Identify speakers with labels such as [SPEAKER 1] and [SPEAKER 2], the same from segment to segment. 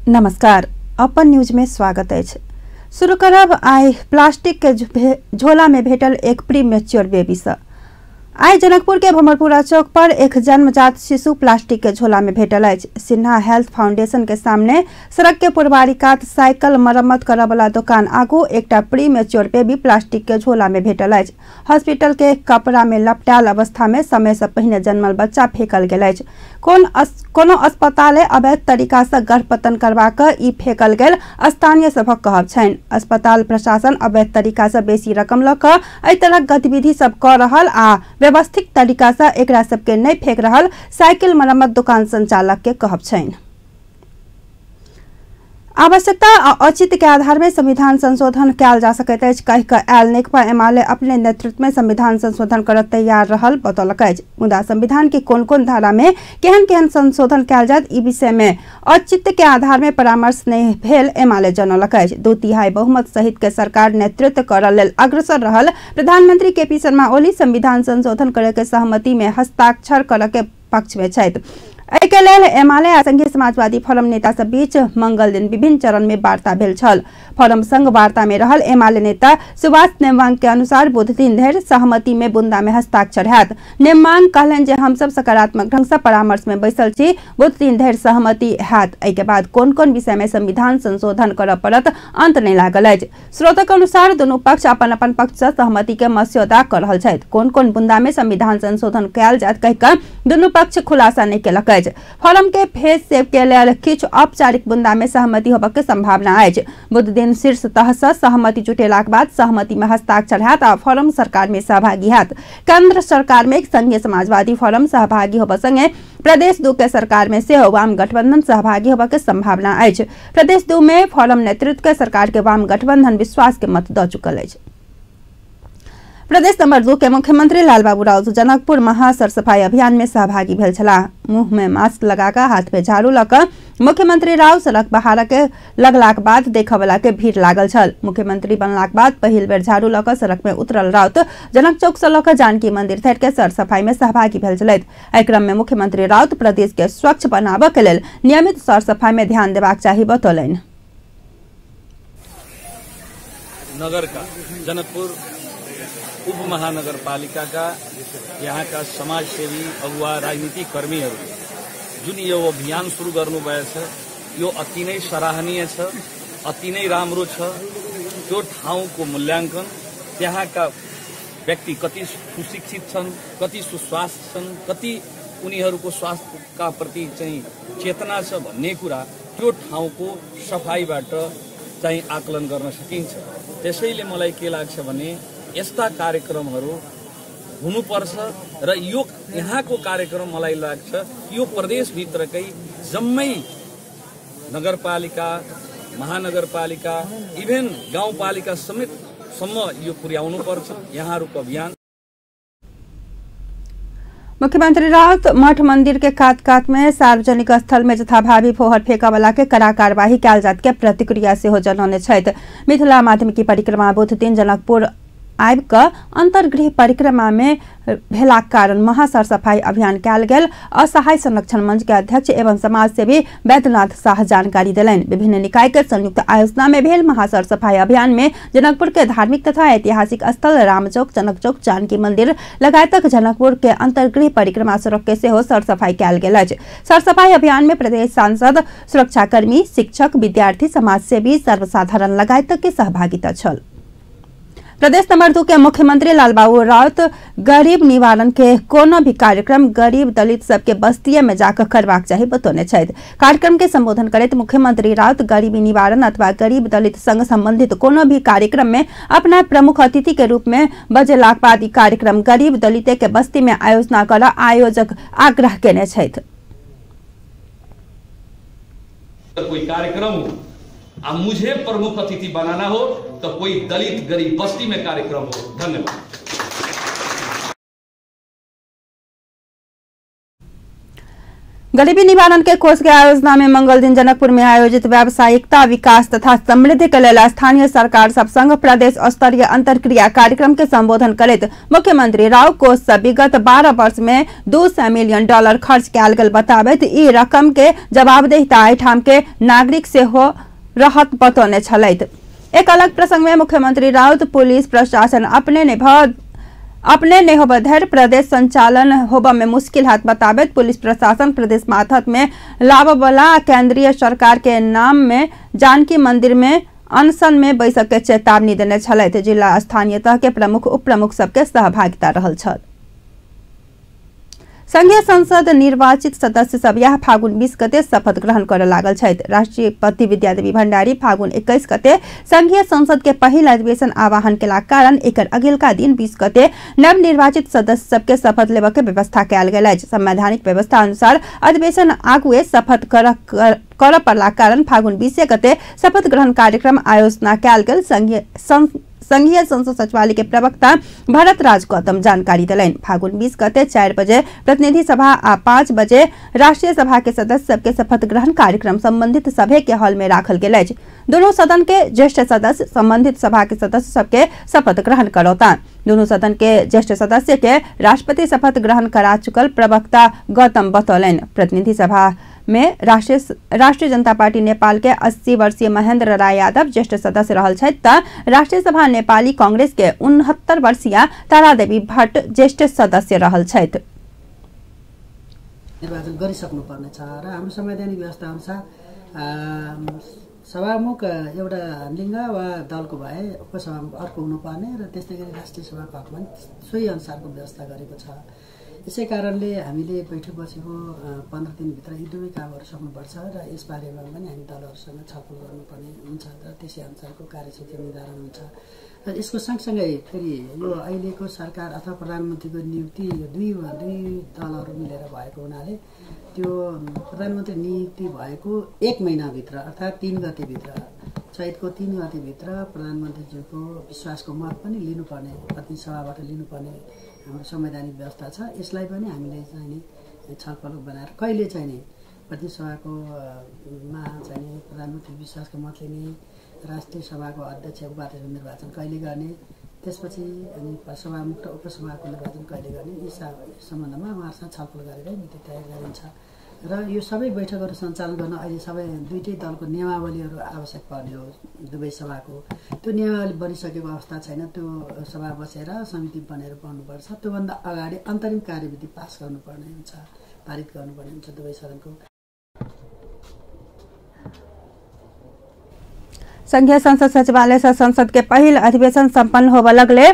[SPEAKER 1] नमस्कार, अपन न्यूज में स्वागत है। शुरू करब आई प्लास्टिक के झोला में भेटल एक प्रीमेच्योर बेबी से। आई जनकपुर के भमरपुरा चौक पर एक जन्मजात शिशु प्लास्टिक के झोला में भेटल है। सिन्हा हेल्थ फाउंडेशन के सामने सड़क के पूर्वारी कात साइकिल मरम्मत करय वाला दुकान आगू एकटा प्रीमेच्योर बेबी प्लास्टिक के झोला में भेटल है। हॉस्पिटल के कपड़ा में लपटाल अवस्था में समय से पहले जन्मल बच्चा फेंकल गेल है। कोनो अस्पताल अवैध तरीका से गर्भपतन करवा के ई फेंकल गेल स्थानीय सभक कहब छनि। अस्पताल प्रशासन अवैध तरीका से बेसी रकम ल के एहि तरह गतिविधि सब क रहल आ व्यवस्थित तरीका से एकरा सबके नहीं फेंक रहल साइकिल मरम्मत दुकान संचालक के कहब छनि। आवश्यकता आ औचित्य के आधार में संविधान संशोधन कयल जा सकैत अछि कहि कऽ आयल नेकपा एमाले अपने नेतृत्व में संविधान संशोधन करऽ तैयार रहल बतौलक अछि। मुदा संविधान के कोन धारा में केहन संशोधन कयल जायत ई विषय में औचित्य के आधार में परामर्श नहीं भेल एमाले जनौलक अछि। 2/3 बहुमत सहित के सरकार नेतृत्व करऽ लेल अग्रसर रहल प्रधानमंत्री केपी शर्मा ओली संविधान संशोधन करय के सहमति में हस्ताक्षर करय के पक्ष में छथि। एके लेल एमाले आ संघीय समाजवादी फोरम नेता सब बीच मंगल दिन विभिन्न चरण में वार्ता भेल छल। फोरम संग वार्ता में रहल एमाले नेता सुभाष नेमांग के अनुसार बुध दिन धरि सहमति में बुंदा में हस्ताक्षर हैत। नेमांग कहलनि जे हम सब सकारात्मक ढंग से परामर्श में बैसल छी, बुध दिन धरि सहमति हैत। एहि के बाद कोन विषय में संविधान संशोधन करऽ पड़त अंत नहीं लागल अछि। स्रोतक अनुसार दुनू पक्ष अपन पक्ष से सहमति के मस्यौदा कर रहल छथि। कोन बुंदा में संविधान संशोधन कयल जायत कहि कऽ दुनू पक्ष खुलासा नहीं केलक। फोरम के फेज सेव के लेल किछु औपचारिक बुंदा में सहमति होबय के संभावना अछि। बुध दिन शीर्ष तह से सहमति जुटेलाक बाद सहमति में हस्ताक्षर हैत आ फोरम सरकार में सहभागी हैत। केंद्र सरकार में संघीय समाजवादी फोरम सहभागी होबय संगे प्रदेश 2 के सरकार में सेहो वाम गठबंधन सहभागी होबय के संभावना अछि। प्रदेश 2 में फोरम नेतृत्व के सरकार के वाम गठबंधन विश्वास के मत द चुकल अछि। प्रदेश नंबर 2 के मुख्यमंत्री लालबाबू राउत जनकपुर महा सर सफाई अभियान में सहभागी भेल छलाह। मुंह में मास्क लगाकर हाथ में झाड़ू ल क मुख्यमंत्री राउत सड़क बहार के लगलाक बाद देखयवला के भीड़ लागल छल। मुख्यमंत्री बनलाक बाद पहिल बेर झाड़ू ल क सड़क में उतरल राउत जनक चौक से ल क जानकी मंदिर धरि के सर सफाई में सहभागी भेल छलथि। एहि क्रम में मुख्यमंत्री राउत प्रदेश के स्वच्छ बनाबय के लेल नियमित सर सफाई में ध्यान देबाक चाही बतौलनि।
[SPEAKER 2] नगर का जनकपुर उप महानगर पालिका का यहाँ का समाज सेवी अगुवा राजनीतिक कर्मीहरू जुन यो अभियान शुरू गर्नुभएको छ यो अति नै सराहनीय छ, अति नै राम्रो छ। त्यो ठाउँको मूल्याङ्कन, त्यहाँका व्यक्ति कति सुशिक्षित छन्, कति सुस्वास्थ्य छन्, कति उनीहरूको स्वास्थ्यका प्रति चाहिँ चेतना छ भन्ने कुरा त्यो ठाउँको सफाईबाट चाहिँ आकलन गर्न सकिन्छ। त्यसैले मलाई के लाग्छ भने यस्ता कार्यक्रमहरू हुनुपर्छ र यो यहाँको कार्यक्रम मलाई लाग्छ यो प्रदेशभित्रकै जम्मै नगरपालिका, महानगरपालिका, इभेन गाउँपालिका समेतसम्म यो पुर्याउनुपर्छ यहाँहरूको अभियान।
[SPEAKER 1] मुख्यमंत्री राउत मठ मंदिर के कात में सार्वजनिक स्थल में जथाभावी फोहर फेंका वाला के कड़ा कार्यवाही कयल जात के प्रतिक्रिया से हो जनौने छथि। मिथिला माध्यमिकी परिक्रमा बुध दिन जनकपुर आबि कऽ अंतर्गृह परिक्रमा में भेलाक कारण महा सर सफाई अभियान कयल गेल। असहाय संरक्षण मंच के अध्यक्ष एवं समाज सेवी वैद्यनाथ शाह जानकारी देलनि। विभिन्न निकाय के संयुक्त आयोजना में भेल महा सर सफाई अभियान में जनकपुर के धार्मिक तथा ऐतिहासिक स्थल रामचौक, जनक चौक, जानकी मंदिर लगायतक जनकपुर के अंतर्गृह परिक्रमा सड़क के सेहो सर सफाई कयल गेल अछि। सर सफाई अभियान में प्रदेश सांसद, सुरक्षाकर्मी, शिक्षक, विद्यार्थी, समाज सेवी, सर्वसाधारण लगायतक के सहभागिता छल। प्रदेश नंबर 2 के मुख्यमंत्री लालबाबू राउत गरीब निवारण के कोनो भी कार्यक्रम गरीब दलित सबके बस्तिये में जाकर करबाक चाही बतौने छथि। कार्यक्रम के संबोधन करैत मुख्यमंत्री राउत गरीबी निवारण अथवा गरीब दलित संग संबंधित कोनो भी कार्यक्रम में अपना प्रमुख अतिथि के रूप में बजेलाक बाद ई कार्यक्रम गरीब दलित के बस्ती में आयोजना करऽ आयोजक आग्रह केने छथि।
[SPEAKER 2] कोई कार्यक्रम आ मुझे प्रमुख अतिथि बनाना हो तो कोई दलित गरीब बस्ती में कार्यक्रम हो। धन्यवाद।
[SPEAKER 1] गरीबी निवारण के कोष के आयोजना में मंगल दिन जनकपुर में आयोजित व्यावसायिकता विकास तथा समृद्धि के लेल स्थानीय सरकार सब संग प्रदेश स्तरीय अंतरक्रिया कार्यक्रम के संबोधन करैत मुख्यमंत्री राव कोष से विगत 12 वर्ष में $200 मिलियन खर्च कयल गेल बताबैत ई रकम के जवाबदेहिता एहिठाम के नागरिक से हो रहत बतौने छलैथ। एक अलग प्रसंग में मुख्यमंत्री राउत पुलिस प्रशासन अपने नेहबधर प्रदेश संचालन होबा में मुश्किल हाथ बताबैत पुलिस प्रशासन प्रदेश माथत में लाभवाला केंद्रीय सरकार के नाम में जानकी मंदिर में अनशन में बैसक के चेतावनी देने छलैथ। जिला स्थानीय तह के प्रमुख उप प्रमुख सबके सहभागिता रहल छल। संघीय संसद निर्वाचित सदस्य सब यह फागुन 20 गते शपथ ग्रहण कर लागल छथि। राष्ट्रपति विद्यादेवी भण्डारी फागुन 21 गते संघीय संसद के पहिल अधिवेशन आह्वान केला कारण एकर अगिलका दिन 20 गते नवनिर्वाचित सदस्य सबके शपथ लेबा के व्यवस्था कयल गेल अछि। संवैधानिक व्यवस्था अनुसार अधिवेशन आगुए शपथ कर पड़ला कारण फागुन 20 गते शपथ ग्रहण कार्यक्रम आयोजना कयल गेल। संघीय संसद सचिवालय के प्रवक्ता भरत राज गौतम जानकारी दिलैन। फागुन 20 गते 4 बजे प्रतिनिधि सभा आ 5 बजे राष्ट्रीय सभा के सदस्य सबके शपथ ग्रहण कार्यक्रम संबंधित सभा के हॉल में राखल गेल अछि। दोनों सदन के ज्येष्ठ सदस्य संबंधित सभा के सदस्य सबके शपथ ग्रहण करौता। दोनों सदन के ज्येष्ठ सदस्य के राष्ट्रपति शपथ ग्रहण करा चुकल प्रवक्ता गौतम बतौलन। प्रतिनिधि सभा में राष्ट्रीय जनता पार्टी नेपाल के 80 वर्षीय महेंद्र राय यादव ज्येष्ठ सदस्य रहल छथि त राष्ट्रीय सभा नेपाली कांग्रेस के 69 वर्षीय तारादेवी भट्ट ज्येष्ठ सदस्य रहल छथि।
[SPEAKER 3] निर्वाचन गरिसक्नु पर्ने छ र हाम्रो संवैधानिक व्यवस्था अनुसार सभामुख एउटा लिङ्ग वा दलको भए उपसभामुख अर्को हुनुपर्ने र त्यस्तै गरी राष्ट्रिय सभाको हकमा सोही अनुसारको व्यवस्था गरेको छ। यसै कारणले हामीले बैठक बसेको 15 दिनभित्र यी दुवै कामहरू सक्नुपर्छ र यसबारेमा पनि हामी दलहरूसँग छलफल गर्नुपर्ने हुन्छ र त्यसै अनुसारको कार्यसूची निर्धारण हुन्छ। र यसको सँगसँगै फेरि यो अहिलेको सरकार अथवा प्रधानमन्त्रीको नियुक्ति दुई दलहरू मिलेर भएको हुनाले त्यो प्रधानमन्त्री नियुक्ति भएको 1 महिनाभित्र अर्थात् 3 गतेभित्र चैतको 3 गतेभित्र प्रधानमन्त्रीज्यूको विश्वासको मत पनि लिनुपर्ने प्रतिनिधि सभाबाट लिनुपर्ने हाम्रो संवैधानिक व्यवस्था छ। यसलाई पनि हामीले चाहिँ छलफल बनाएर कहिले चाहिँ प्रतिनिधि सभाको मा चाहिँ प्रधानमन्त्री विश्वासको मत लिने, राष्ट्रिय सभाको अध्यक्ष उपाध्यक्ष निर्वाचन कहिले गर्ने, त्यसपछि अनि सभामुख र उपसभाको निर्वाचन कहिले गर्ने, यी सम्बन्धमा उहाँहरूसँग छलफल गरेर नीति तय गरिन्छ। र यो सबै बैठकहरू सञ्चालन गर्न अहिले सबै दुईटै दलको नियमावलीहरू आवश्यक पर्ने हो। दुवै सभाको त्यो नियमावली बनिसकेको अवस्था छैन। त्यो सभा बसेर समिति बनेर बन्नुपर्छ। त्योभन्दा अगाडि अन्तरिम कार्यविधि पास गर्नुपर्ने हुन्छ, पारित गर्नुपर्ने हुन्छ दुवै सदनको।
[SPEAKER 1] संघीय संसद सचिवालय से संसद के पहिल अधिवेशन संपन्न होबे लगले।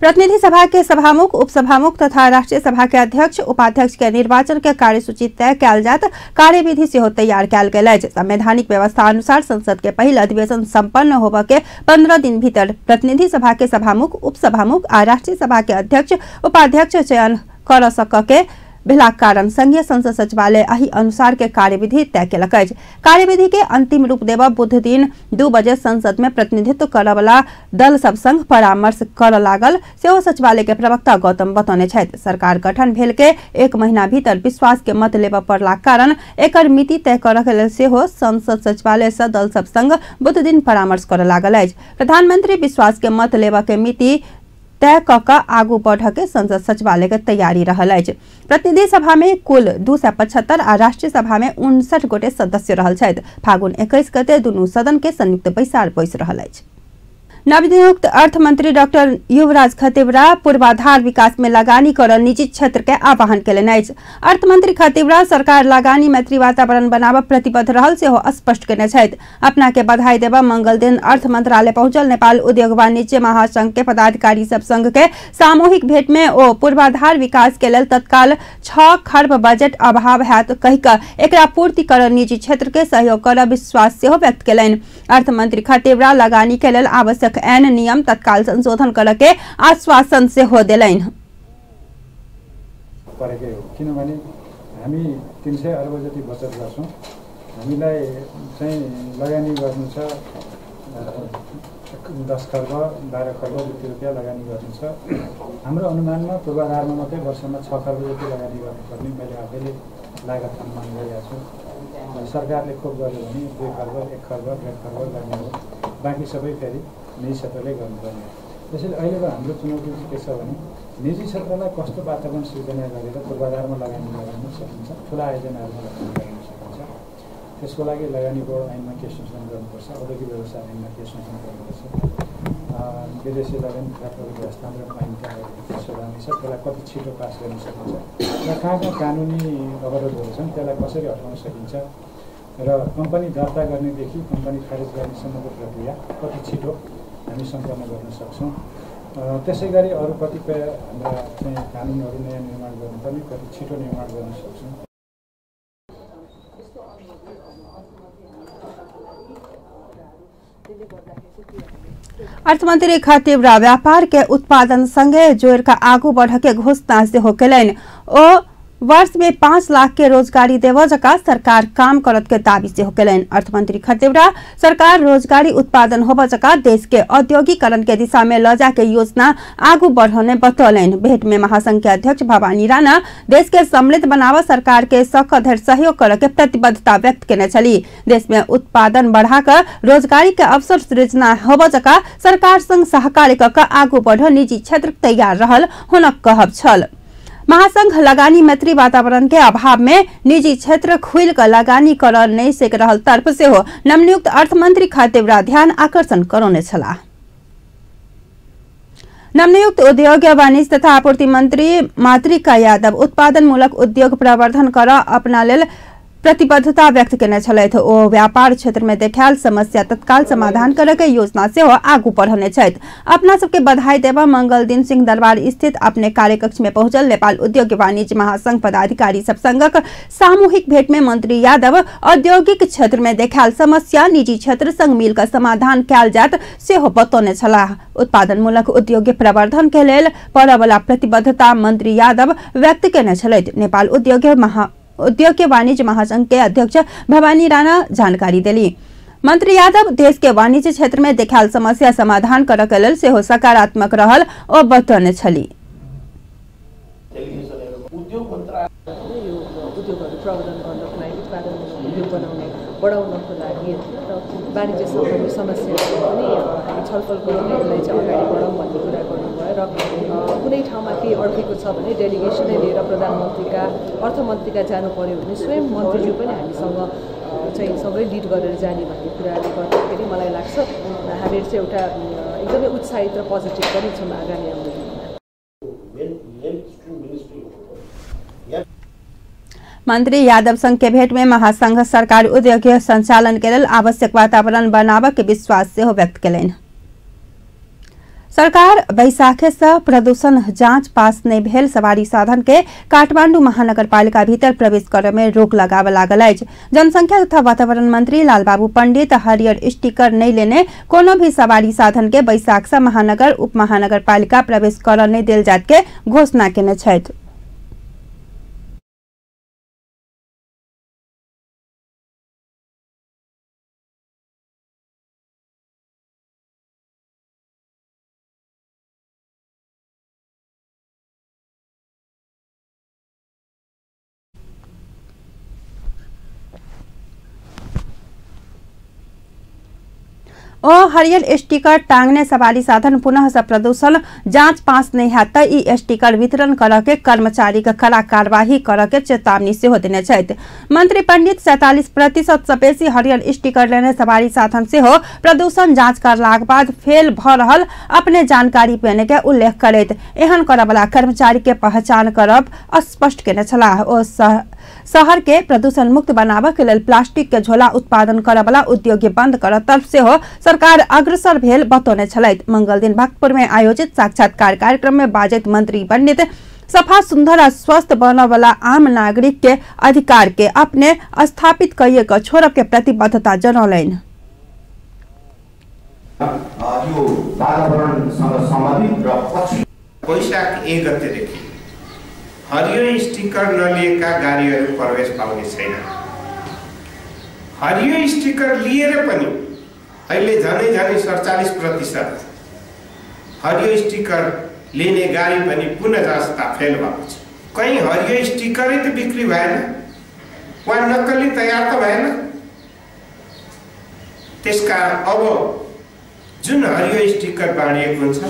[SPEAKER 1] प्रतिनिधि सभा के सभामुख उपसभामुख तथा राष्ट्रीय सभा के अध्यक्ष उपाध्यक्ष के निर्वाचन के कार्यसूची तय कयल जात कार्यविधि सेहो तैयार कयल गेल अछि। संवैधानिक व्यवस्था अनुसार संसद के पहिल अधिवेशन संपन्न होबे के 15 दिन भीतर प्रतिनिधि सभा के सभामुख उपसभामुख आ राष्ट्रीय सभा के अध्यक्ष उपाध्यक्ष चयन कर सके भेला कारण संघीय संसद सचिवालय एही अनुसार के कार्यविधि तय केलक अछि। कार्यविधि के अंतिम रूप देबा बुध दिन 2 बजे संसद में प्रतिनिधित्व करवला दल सब संग परामर्श कर लागल सेहो सचिवालय के प्रवक्ता गौतम बतौने छथि। सरकार गठन भेल के 1 महीना भीतर विश्वास के मत लेबा पड़ला कारण एकर मिति तय करक लेल सेहो संसद सचिवालय से दल सब संग बुध दिन परामर्श कर लागल अछि। प्रधानमंत्री विश्वास के मत लेबा के मिति तय कऽ आगू बढ़ के संसद सचिवालय के तैयारी रहल अछि। प्रतिनिधि सभा में कुल 275 आ राष्ट्रीय सभा में 59 गोटे सदस्य रहल छथि। फागुन 21 गते दुनू सदन के संयुक्त बैसार बैस रहल अछि। नवनियुक्त अर्थ मंत्री डॉक्टर युवराज खतिवड़ा पूर्वाधार विकास में लगानी कर निजी क्षेत्र के आह्वान केलनि अछि। अर्थ मंत्री खतिवड़ा सरकार लगानी मैत्री वातावरण बनाबऽ प्रतिबद्ध रहल सेहो स्पष्ट केने छथि। अपना के बधाई देबा मंगल दिन अर्थ मंत्रालय पहुंचल नेपाल उद्योग वाणिज्य महासंघ के पदाधिकारी सब संघ के सामूहिक भेंट में ओ पूर्वाधार विकास के लेल तत्काल 6 खर्ब बजट अभाव हैत कहि कऽ एकरा पूर्ति कर निजी क्षेत्र के सहयोग कर विश्वास सेहो व्यक्त केलनि। अर्थ मंत्री खतिवड़ा लगानी के लेल आवश्यक ऐन नियम तत्काल संशोधन करके आश्वासन से हो दिलैन।
[SPEAKER 4] किनभने हामी 300 अर्ब जति बचत गर्छौं। हामीलाई चाहिँ लगानी गर्नु छ 10 खर्ब 12 खर्ब जति रुपियाँ लगानी गर्नु छ। हाम्रो अनुमानमा पूर्वाधारमा मात्रै वर्षमा 6 खर्ब जति लगानी गर्नुपर्ने मैले आफैले लागत अनुमान गरेको छु। सरकारले खोप गर्यो भने 2 खर्ब 1 खर्ब 1.5 खर्ब गर्ने हो, बाँकी सबै फेरि निजी क्षेत्रले गर्नुपर्ने हो। त्यसैले अहिलेको हाम्रो चुनौती के छ भने निजी क्षेत्रलाई कस्तो वातावरण सृजना गरेर पूर्वाधारमा लगानी गर्न सकिन्छ, ठुला आयोजनाहरूमा लगानी गर्न सकिन्छ। त्यसको लागि लगानी बोर्ड ऐनमा के संशोधन गर्नुपर्छ, औद्योगिक व्यवसाय ऐनमा के संशोधन गर्नुपर्छ, विदेशी लगानी खाताको व्यवस्थापन ऐनका संशोधन छ, त्यसलाई कति छिटो पास गर्न सकिन्छ र कहाँ कानुनी अवरोधहरू छन् त्यसलाई कसरी हटाउन सकिन्छ र कम्पनी दर्ता गर्नेदेखि कम्पनी खारेज गर्नेसम्मको प्रक्रिया कति छिटो हामी सम्पन्न गर्न सक्छौँ। त्यसै गरी अरू कतिपय हाम्रा चाहिँ कानुनहरू नयाँ निर्माण गर्नुपर्ने, कति छिटो निर्माण गर्न सक्छौँ।
[SPEAKER 1] अर्थमन्त्री खतिवड़ा व्यापार के उत्पादन संगे जोड़ का आगू बढ़ के घोषणा से होकेलन ओ वर्ष में 5 लाख के रोजगारी देव जका सरकार काम करत के दावी से होकेलन। अर्थमंत्री खतिवड़ा सरकार रोजगारी उत्पादन होब जका देश के औद्योगिकरण के दिशा में ल जाके योजना आगू बढ़ने बतौलन। भेंट में महासंघ के अध्यक्ष भवानी राणा देश के समृद्ध बनावा सरकार के सखधर सहयोग करे के प्रतिबद्धता व्यक्त केने छली। देश में उत्पादन बढ़ाकर रोजगारी के अवसर सृजना होब जका सरकार संग सहकारी क आगू बढ़ निजी क्षेत्र तैयार रहल हुनक कहब छल। महासंघ लगानी मैत्री वातावरण के अभाव में निजी क्षेत्र खुल कर लगानी कर नहीं सक रहल तरफ से हो नवनियुक्त अर्थमंत्री खतिवड़ा ध्यान आकर्षण करौने छला। नवनियुक्त उद्योग वाणिज्य तथा आपूर्ति मंत्री मातृका यादव उत्पादन मूलक उद्योग प्रवर्धन कर अपना लेल प्रतिबद्धता व्यक्त केने छलथि। ओ व्यापार क्षेत्र में देखायल समस्या तत्काल समाधान करे के योजना से हो आगू बढ़ने छथि। अपना सबके बधाई देवा मंगल दिन सिंह दरबार स्थित अपने कार्यकक्ष में पहुंचल नेपाल उद्योग वाणिज्य महासंघ पदाधिकारी सब संघक सामूहिक भेंट में मंत्री यादव औद्योगिक क्षेत्र में देखायल समस्या निजी क्षेत्र संग मिलकर समाधान कयल जात से हो बतौने छलाह। उत्पादन मूलक उद्योग प्रवर्धन के लेल पड़वला प्रतिबद्धता मंत्री यादव व्यक्त केने छलथि। नेपाल उद्योग वाणिज्य महासंघ के अध्यक्ष भवानी राणा जानकारी दिली। मंत्री यादव देश के वाणिज्य क्षेत्र में देखायल समस्या समाधान करे के लेल सेहो सकारात्मक रहल ओ बतौने छली।
[SPEAKER 5] बढाउनको लागि र वाणिज्य सम्बन्धी समस्याहरू पनि हामी छलफल गरौँ, यसलाई चाहिँ अगाडि बढाउँ भन्ने कुरा गर्नुभयो र कुनै ठाउँमा केही अड्केको छ भने डेलिगेसनै लिएर प्रधानमन्त्रीका अर्थमन्त्रीका जानु पर्यो भने स्वयं मन्त्रीज्यू पनि हामीसँग चाहिँ सँगै लिड गरेर जाने भन्ने कुराले गर्दाखेरि मलाई लाग्छ हामीहरू चाहिँ एउटा एकदमै उत्साहित र पोजिटिभ पनि छौँ आगामी आउने दिनमा।
[SPEAKER 1] मंत्री यादव संघ के भेंट में महासंघ सरकार उद्योग संचालन के लिए आवश्यक वातावरण बनाव के विश्वास से व्यक्त कलन। सरकार बैसाखे से प्रदूषण जांच पास नहीं भेल सवारी साधन के काठमांडू महानगरपालिका भीतर प्रवेश करे में रोक लगाव लागल अछि। जनसंख्या तथा वातावरण मंत्री लालबाबू पंडित हरियर स्टिकर नहीं लेने कोनो भी सवारी साधन के बैसाख से महानगर उप महानगरपालिका प्रवेश कर नहीं देल जात के घोषणा केने छथि। ओ हरियर स्टिकर टांगने सवारी साधन पुनः से प्रदूषण जांच पास नहीं है तो ई स्टिकर वितरण करके कर्मचारी का कड़ा कार्यवाही करके चेतावनी से देने चाहिए। मंत्री पंडित 47% से बेसी हरियर स्टिकर लेने सवारी साधन से हो प्रदूषण जांच करलाक बाद फेल भ रहल अपने जानकारी पेने के उल्लेख करैत एहन करय वाला कर्मचारी के पहचान करब स्पष्ट केने छलाह। ओ शहर के प्रदूषण मुक्त बनावे के लेल प्लास्टिक के झोला उत्पादन करे वाला उद्योग बंद कर तरफ से हो सरकार अग्रसर भेल बतौने छलैत। मंगल दिन भक्तपुर में आयोजित साक्षात्कार कार्यक्रम में बाजैत मंत्री पंडित सफा सुंदर और स्वस्थ बनने वाला आम नागरिक के अधिकार के अपने स्थापित कइए के छोड़ब के प्रतिबद्धता जनौलैन।
[SPEAKER 6] वैशाख 1 गतेदेखि हरियो स्टिकर नलिएका गाडीहरू प्रवेश पाउने छैन। हरियो स्टिकर लिएर पनि अहिले झनै 47% हरियो स्टिकर लिने गाडी पनि पुनः जस्ता फेल भएको छ। कहीँ हरियो स्टिकरै त बिक्री भएन वा नक्कली तयार त भएन। त्यसकारण अब जुन हरियो स्टिकर बाँडिएको हुन्छ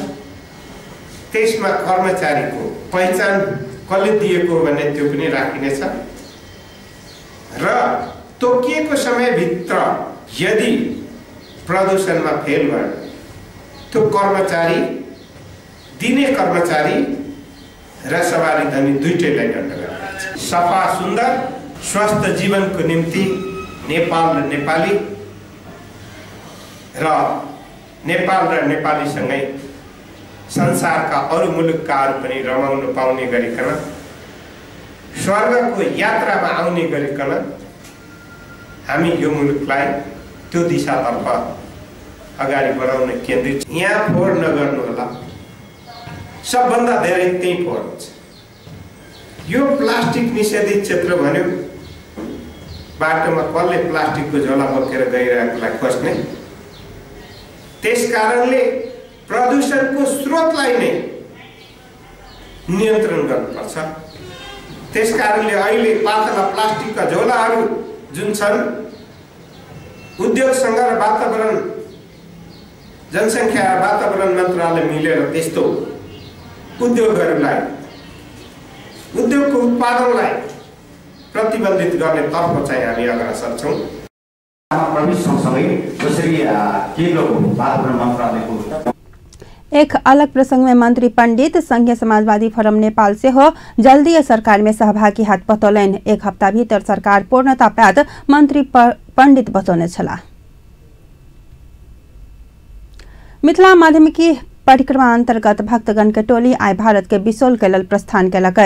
[SPEAKER 6] त्यसमा कर्मचारीको पहिचान कसले दिएको भन्ने त्यो पनि राखिनेछ र तोकिएको समयभित्र यदि प्रदूषणमा फेल भयो त्यो कर्मचारी दिने कर्मचारी र सवारी धनी दुईटैलाई दण्ड गर्नुपर्छ। सफा सुन्दर स्वस्थ जीवनको निम्ति नेपाल र नेपाली र नेपाल र नेपालीसँगै संसारका अरू मुलुककाहरू पनि रमाउन पाउने गरिकन स्वर्गको यात्रामा आउने गरिकन हामी यो मुलुकलाई त्यो दिशातर्फ अगाडि बढाउन केन्द्रित। यहाँ फोहोर नगर्नु होला, सबभन्दा धेरै त्यही फोहोर हुन्छ। यो प्लास्टिक निषेधित क्षेत्र भन्यो, बाटोमा कसले प्लास्टिकको झोला बोकेर गइरहेकोलाई खोज्ने। त्यसकारणले प्रदूषणको स्रोतलाई नै नियन्त्रण गर्नुपर्छ। त्यसकारणले अहिले पातला प्लास्टिकका झोलाहरू जुन छन् उद्योगसँग र वातावरण जनसङ्ख्या र वातावरण मन्त्रालय मिलेर त्यस्तो उद्योगहरूलाई उद्योगको उत्पादनलाई प्रतिबन्धित गर्ने तर्फ चाहिँ हामी अग्रसर छौँ।
[SPEAKER 7] प्रवेश सँगसँगै जसरी केन्द्रको वातावरण मन्त्रालयको
[SPEAKER 1] एक अलग प्रसंग में मंत्री पंडित संघीय समाजवादी फोरम नेपाल से हो जल्दी सरकार में सहभागी हाथ बतौलन। एक हफ्ता भीतर सरकार पूर्णता पात मंत्री पंडित बतौने छला। मिथिला माध्यमिकी परिक्रमा अंतर्गत भक्तगण के टोली आय भारत के बिसोल के लेल प्रस्थान केलक।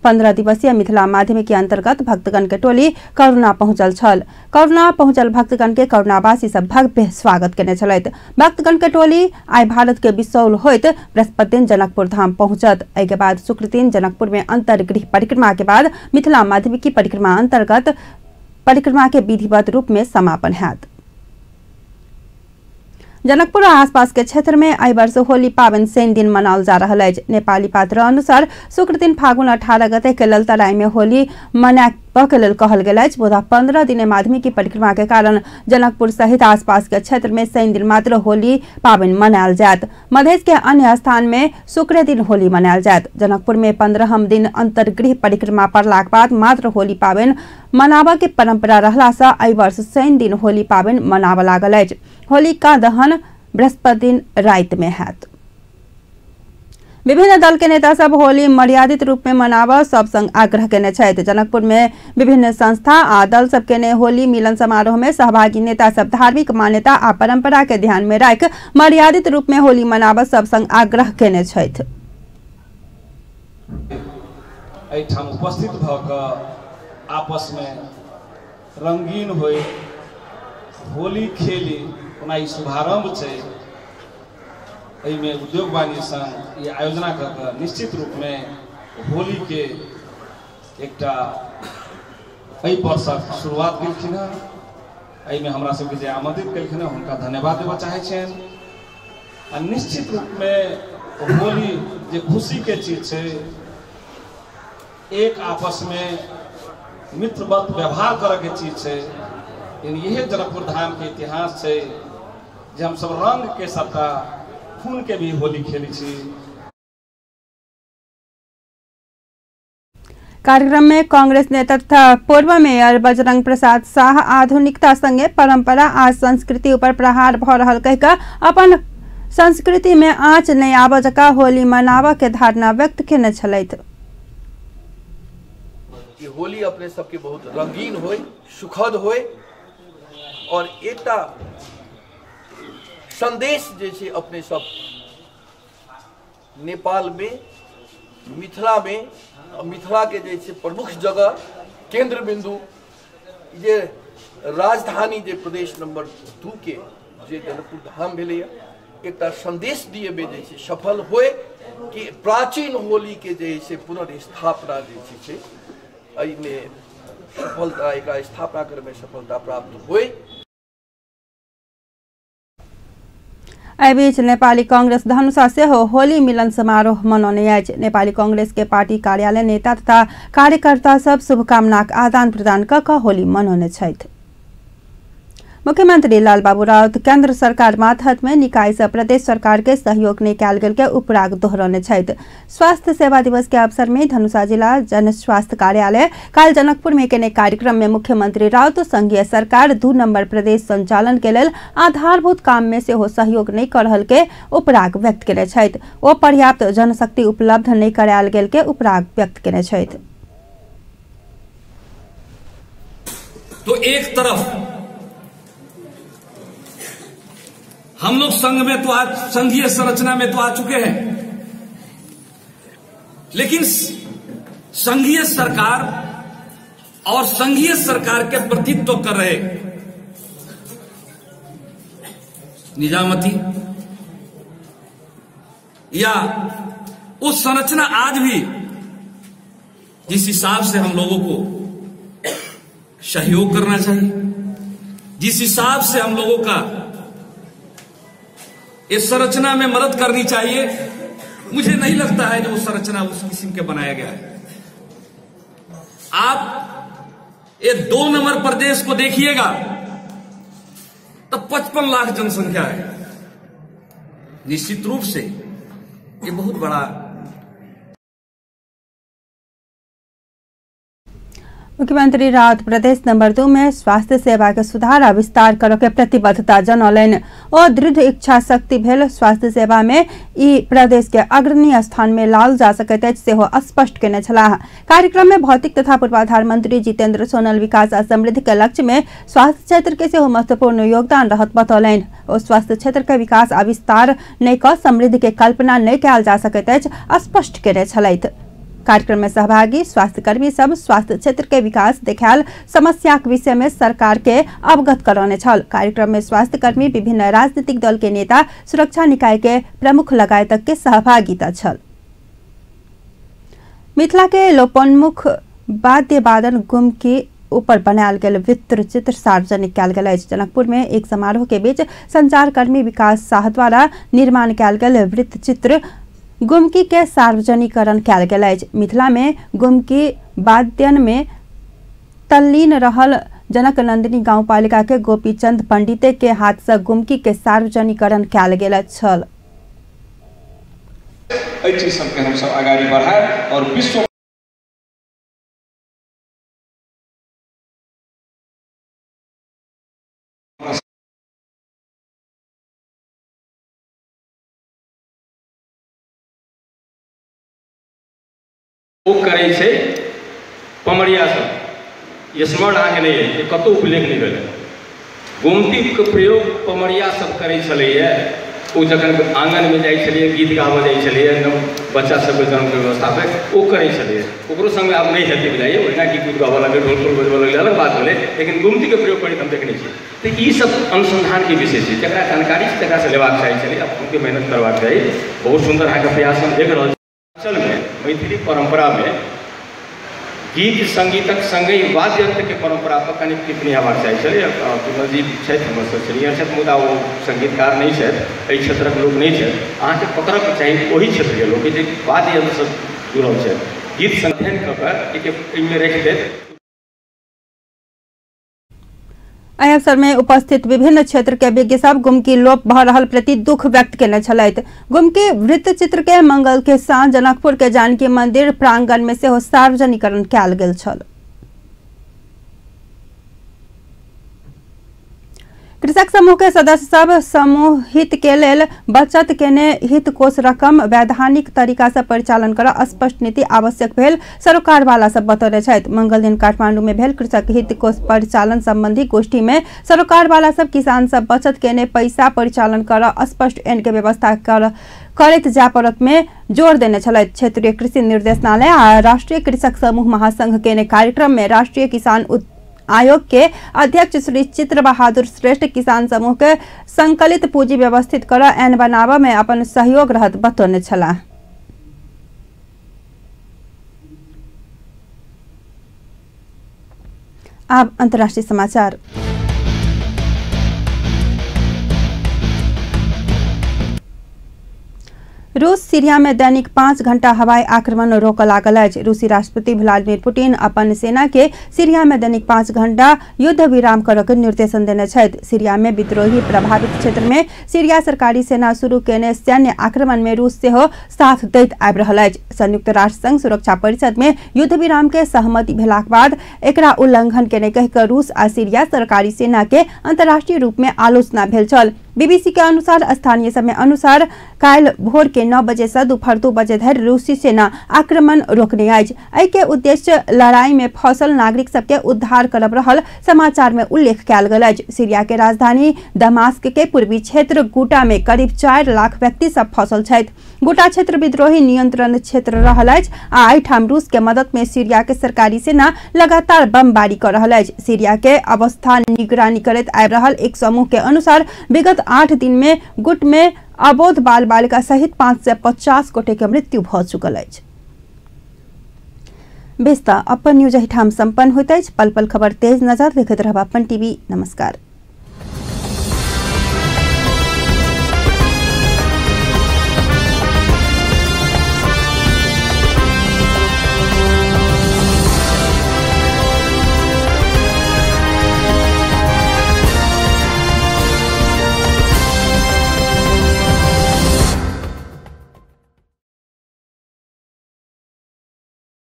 [SPEAKER 1] 15 दिवसीय मिथिला माध्यमिकी अंतर्गत भक्तगण के टोली करुणा पहुंचल छल। करुणा पहुंचल भक्तगण के करुणावासी सब भव्य स्वागत केने छलैत। भक्तगण के टोली आय भारत के बिसोल होइत बृहस्पति दिन जनकपुर धाम पहुंचत। एहि के बाद शुक्र दिन जनकपुर में अंतर्गृह परिक्रमा के बाद मिथिला माध्यमिकी परिक्रमा अंतर्गत परिक्रमा के विधिवत रूप में समापन हैत। जनकपुर और आसपास के क्षेत्र में आई वर्ष होली पावन शनि दिन मनाओल जा रहा है। नेपाली पात्र अनुसार शुक्र दिन फागुन 18 गते के ललतराई में होली मनाबक लेल कहल गेल अछि। बोधा 15 दिने माध्यमिकी परिक्रमा के कारण जनकपुर सहित आसपास के क्षेत्र में शनि दिन मात्र होली पावन मनायल जायत। मधेश के अन्य स्थान में शुक्र दिन होली मनायल जायत। जनकपुर में 15हम दिन अंतर्गृह परिक्रमा पड़लाक बाद मात्र होली पावन मनाबा के परंपरा रहला से आई वर्ष शनि दिन होली पावन मनाब लागल अछि। होली का दहन बृहस्पति दिन रात में हैत। विभिन्न दल के नेता सब होली मर्यादित रूप में मनावा सब संग आग्रह केने छथि। जनकपुर में विभिन्न संस्था आ दल सब के ने होली मिलन समारोह में सहभागी नेता सब धार्मिक मान्यता आ परंपरा के ध्यान में राख मर्यादित रूप में होली मनावा सब संग आग्रह केने छथि।
[SPEAKER 2] एठाम उपस्थित भक आपस में रंगीन होय होली खेली ओना ई शुभारंभ छै। में उद्योग वाणिज्य संघ ये आयोजना कर निश्चित रूप में होली के एक वर्षक शुरुआत केलखिन है। में हमरा सबके जे आमंत्रित केलखिन है उनका धन्यवाद देवा चाहे छेन। निश्चित रूप में होली जे खुशी के चीज है, एक आपस में मित्रवत व्यवहार करे के चीज है। यही जनकपुर धाम के इतिहास है जे हम सब रंग के सत्ता खून के भी होली खेली छी।
[SPEAKER 1] कार्यक्रम में कांग्रेस नेता तथा पूर्व मेयर बजरंग प्रसाद शाह आधुनिकता संगे परंपरा आ संस्कृति ऊपर प्रहार भ रहल कहिका अपन संस्कृति में आँच नहीं आब जका होली मनावा के धारणा व्यक्त केने छलैथ।
[SPEAKER 8] ये होली अपने सबके बहुत रंगीन होय, सुखद होय और एकटा संदेश जैसे अपने सब नेपाल में मिथिला में मिथिला के जैसे प्रमुख जगह केंद्र बिंदु जे राजधानी जे प्रदेश नंबर 2 के जे जनकपुर धाम भेले एक संदेश दिए बे जैसे सफल होए कि प्राचीन होली के जैसे पुनर्स्थापना जैसे में सफलता एक स्थापना करे में सफलता प्राप्त होए।
[SPEAKER 1] एबीच नेपाली कांग्रेस धनुषा से होली मिलन समारोह मनाउने अछि। नेपाली कांग्रेस के पार्टी कार्यालय नेता तथा कार्यकर्ता सब शुभकामनाक आदान प्रदान कऽ होली मनाउने छथि। मुख्यमंत्री लालबाबू राउत केंद्र सरकार मातहत में निकाय से प्रदेश सरकार के सहयोग ने कयल गेल के उपराग दोहरौने छथि। स्वास्थ्य सेवा दिवस के अवसर में धनुषा जिला जन स्वास्थ्य कार्यालय काल जनकपुर में केने कार्यक्रम में मुख्यमंत्री राउत संघीय सरकार 2 नंबर प्रदेश संचालन के लेल आधारभूत काम में से हो सहयोग नहीं कर रहल के उपराग व्यक्त केने छथि। ओ पर्याप्त जनशक्ति उपलब्ध नहीं करायल गेल के उपराग व्यक्त केने छथि।
[SPEAKER 2] तो एक तरफ हम लोग संघ में तो आज संघीय संरचना में तो आ चुके हैं, लेकिन संघीय सरकार और संघीय सरकार के प्रतिनिधित्व कर रहे निजामती या उस संरचना आज भी जिस हिसाब से हम लोगों को सहयोग करना चाहिए, जिस हिसाब से हम लोगों का इस संरचना में मदद करनी चाहिए, मुझे नहीं लगता है कि वो संरचना उस किस्म के बनाया गया है। आप ये 2 नंबर प्रदेश को देखिएगा तो 55 लाख जनसंख्या है। निश्चित रूप से ये बहुत बड़ा।
[SPEAKER 1] मुख्यमंत्री राउत प्रदेश नंबर 2 में स्वास्थ्य सेवा के सुधार आ विस्तार करे के प्रतिबद्धता जनौलनि। और दृढ़ इच्छा शक्ति भेल स्वास्थ्य सेवा में ई प्रदेश के अग्रणी स्थान में लाल जा सकैत अछि सेहो स्पष्ट केने छलाह। कार्यक्रम में भौतिक तथा पूर्वाधार मंत्री जितेंद्र सोनल विकास आ समृद्धि के लक्ष्य में स्वास्थ्य क्षेत्र के सेहो महत्वपूर्ण योगदान रहत बतौलनि। और स्वास्थ्य क्षेत्र के विकास आ विस्तार नहीं कऽ समृद्धि के कल्पना नहीं कयल जा सकैत अछि स्पष्ट केने छलथि। कार्यक्रम में सहभागी स्वास्थ्य कर्मी सब स्वास्थ्य क्षेत्र के विकास देखायल समस्या के विषय में सरकार के अवगत करौने छल। कार्यक्रम में स्वास्थ्य कर्मी विभिन्न राजनीतिक दल के नेता सुरक्षा निकाय के प्रमुख लगायत के सहभागिता छल। मिथिला के लोकोन्मुख वाद्य वादन गुम के ऊपर बनायल गेल वृत्त चित्र सार्वजनिक कयल गेल अछि। जनकपुर में एक समारोह के बीच संचारकर्मी विकास शाह द्वारा निर्माण कयल गेल वृत्त चित्र गुमकी के सार्वजनिकरण कयल गेल अछि। मिथिला में गुमकी वाद्यन में तल्लीन रहल जनक नंदिनी गांवपालिका के गोपीचंद पंडिते के हाथ से गुमकी के सार्वजनिकरण कयल गेल छल।
[SPEAKER 9] एहि चीज सबके हम सब आगाड़ी बढ़ाएब और विश्व ओ करे छै पमरिया सब ये स्मरण आगे नहीं है, कतौ उल्लेख नहीं भेल। गोमती के प्रयोग पमरिया सब करे छलैया। ओ जखन आंगन में जाइ छलिए गीत गाबऽ जाइ छलिए बच्चा सब के जन्म के व्यवस्था पे ओ करे छलिए। ओकरो संग आब नहीं हेतै बुझाइए, ओहिना गीत गाबऽ लगे ढोल बजबऽ लगे अलग बात भेलै, लेकिन गोमती के प्रयोग करैत हम देखने छी। तो ई सब अनुसंधान के विषय छै, जकरा जानकारी छै तकरा से लेबाक चाही छलै, उनके मेहनत करबाक चाही। बहुत सुंदर अहाँके प्रयास हम देख रहल छी। असल में मैथिली परंपरा में गीत संगीतक संगे वाद्य यंत्र के परंपरा पर कनि टिप्पणी हेबाक चाही छलै। कुंवर जी छथि हमर सब सीनियर छथि, मुदा ओ संगीतकार नहीं छथि, एहि क्षेत्रक लोक नहीं छथि। अहाँके पकड़क चाही ओहि क्षेत्र के लोक जे वाद्य यंत्र से जुड़ल छथि, गीत संध्यन कऽ के एहिमे राखि देत।
[SPEAKER 1] एहि अवसर में उपस्थित विभिन्न क्षेत्र के विज्ञ सब गुमकी लोप भऽ रहल प्रति दुख व्यक्त केने छलथि। गुमकी वृत्त चित्र के मंगल के साँझ जनकपुर के जानकी मंदिर प्रांगण में सेहो सार्वजनिकरण कयल गेल छल। कृषक समूह के सदस्य सब समूह हित के लेल बचत केने हित कोष रकम वैधानिक तरीका से परिचालन करऽ स्पष्ट नीति आवश्यक भेल सरोकार वाला सब बतौने छथि। मंगल दिन काठमांडू में भेल कृषक हित कोष परिचालन संबंधी गोष्ठी में सरोकार वाला सब किसान सब बचत केने पैसा परिचालन करऽ स्पष्ट एन के व्यवस्था करैत जा पड़त में जोर देने छलथि। क्षेत्रीय कृषि निर्देशनालय आ राष्ट्रीय कृषक समूह महासंघ केने कार्यक्रम में राष्ट्रीय किसान आयोग के अध्यक्ष श्री चित्र बहादुर श्रेष्ठ किसान समूह के संकलित पूंजी व्यवस्थित कर एन बनाबा में अपन सहयोग रहत बतौने छलाह। अब अंतर्राष्ट्रीय समाचार। रूस सीरिया में दैनिक 5 घंटा हवाई आक्रमण रोक लागल अछि। रूसी राष्ट्रपति व्लादिमीर पुतिन अपन सेना के सीरिया में दैनिक 5 घंटा युद्ध विराम करय के निर्देशन देने छथि। सीरिया में विद्रोही प्रभावित क्षेत्र में सीरिया सरकारी सेना शुरू केने सैन्य आक्रमण में रूस सेहो साथ दैत आबि रहल अछि। संयुक्त राष्ट्र संघ सुरक्षा परिषद में युद्ध विराम के सहमति भेलाक बाद एकरा उल्लंघन केने कहि कऽ रूस आ सीरिया सरकारी सेना के अंतर्राष्ट्रीय रूप में आलोचना भेल छल। बीबीसी के अनुसार स्थानीय समय अनुसार काल्हि भोर के 9 बजे से दोपहर 2 बजे धरि रूसी सेना आक्रमण रोकने अछि। एहि के उद्देश्य लड़ाई में फंसल नागरिक सबके उद्धार करब रहल समाचार में उल्लेख कयल गेल अछि। सीरिया के राजधानी दमास्क के पूर्वी क्षेत्र गुटा में करीब 4 लाख व्यक्ति सब फंसल छथि। गुटा क्षेत्र विद्रोही नियंत्रण क्षेत्र रहल अछि आ एहिठाम रूस के मदद में सीरिया के सरकारी सेना लगातार बमबारी कर रहल अछि। सीरिया के अवस्था निगरानी करैत आबि रहल एक समूह के अनुसार विगत 8 दिन में गुट में अबोध बाल बालिका सहित 550 गोटे के मृत्यु भ चुकल अछि। बेस्ता अपन न्यूज एहिठाम संपन्न होइत अछि। पल पल खबर तेज नजर देखैत रहब अपन टीवी। नमस्कार।